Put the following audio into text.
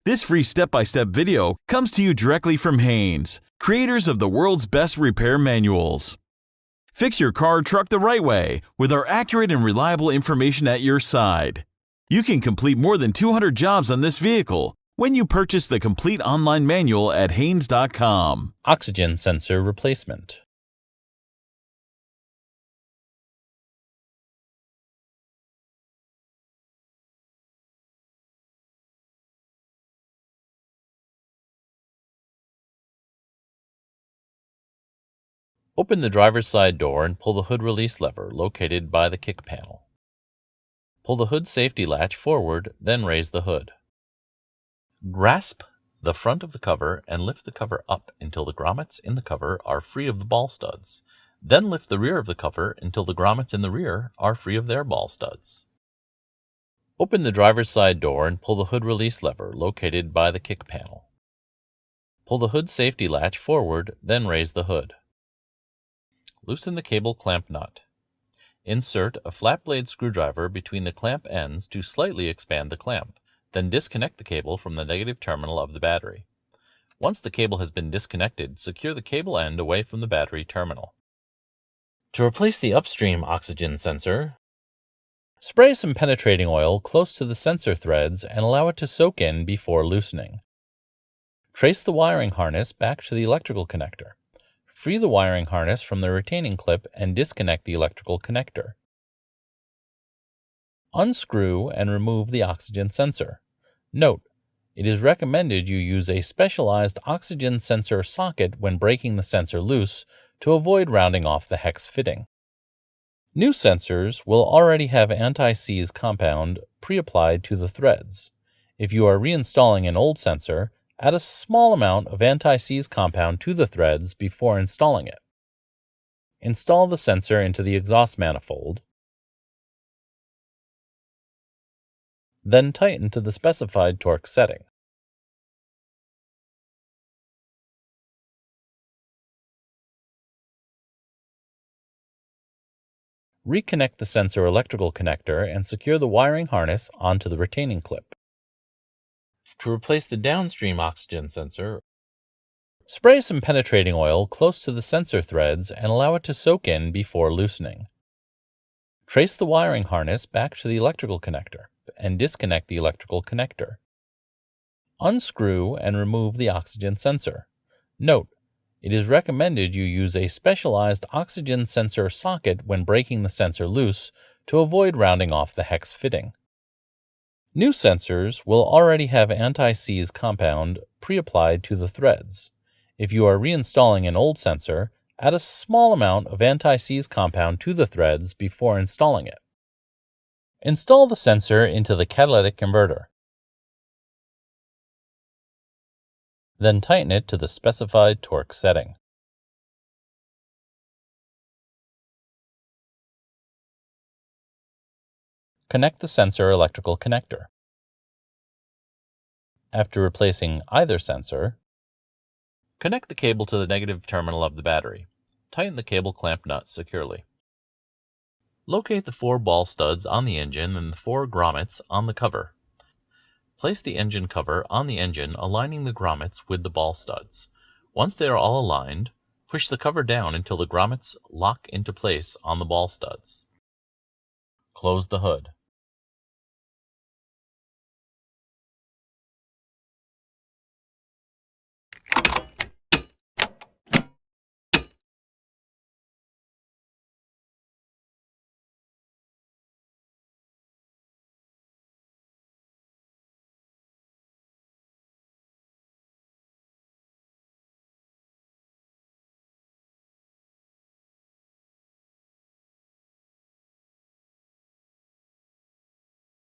This free step-by-step video comes to you directly from Haynes, creators of the world's best repair manuals. Fix your car or truck the right way with our accurate and reliable information at your side. You can complete more than 200 jobs on this vehicle when you purchase the complete online manual at Haynes.com. Oxygen sensor replacement. Open the driver's side door and pull the hood release lever located by the kick panel. Pull the hood safety latch forward, then raise the hood. Grasp the front of the cover and lift the cover up until the grommets in the cover are free of the ball studs. Then lift the rear of the cover until the grommets in the rear are free of their ball studs. Open the driver's side door and pull the hood release lever located by the kick panel. Pull the hood safety latch forward, then raise the hood. Loosen the cable clamp nut. Insert a flat blade screwdriver between the clamp ends to slightly expand the clamp, then disconnect the cable from the negative terminal of the battery. Once the cable has been disconnected, secure the cable end away from the battery terminal. To replace the Upstream oxygen sensor, spray some penetrating oil close to the sensor threads and allow it to soak in before loosening. Trace the wiring harness back to the electrical connector. Free the wiring harness from the retaining clip and disconnect the electrical connector. Unscrew and remove the oxygen sensor. Note, it is recommended you use a specialized oxygen sensor socket when breaking the sensor loose to avoid rounding off the hex fitting. New sensors will already have anti-seize compound pre-applied to the threads. If you are reinstalling an old sensor, add a small amount of anti-seize compound to the threads before installing it. Install the sensor into the exhaust manifold, then tighten to the specified torque setting. Reconnect the sensor electrical connector and secure the wiring harness onto the retaining clip. To replace the downstream oxygen sensor, spray some penetrating oil close to the sensor threads and allow it to soak in before loosening. Trace the wiring harness back to the electrical connector and disconnect the electrical connector. Unscrew and remove the oxygen sensor. Note, it is recommended you use a specialized oxygen sensor socket when breaking the sensor loose to avoid rounding off the hex fitting. New sensors will already have anti-seize compound pre-applied to the threads. If you are reinstalling an old sensor, add a small amount of anti-seize compound to the threads before installing it. Install the sensor into the catalytic converter. Then tighten it to the specified torque setting. Connect the sensor electrical connector. After replacing either sensor, connect the cable to the negative terminal of the battery. Tighten the cable clamp nut securely. Locate the 4 ball studs on the engine and the 4 grommets on the cover. Place the engine cover on the engine, aligning the grommets with the ball studs. Once they are all aligned, push the cover down until the grommets lock into place on the ball studs. Close the hood.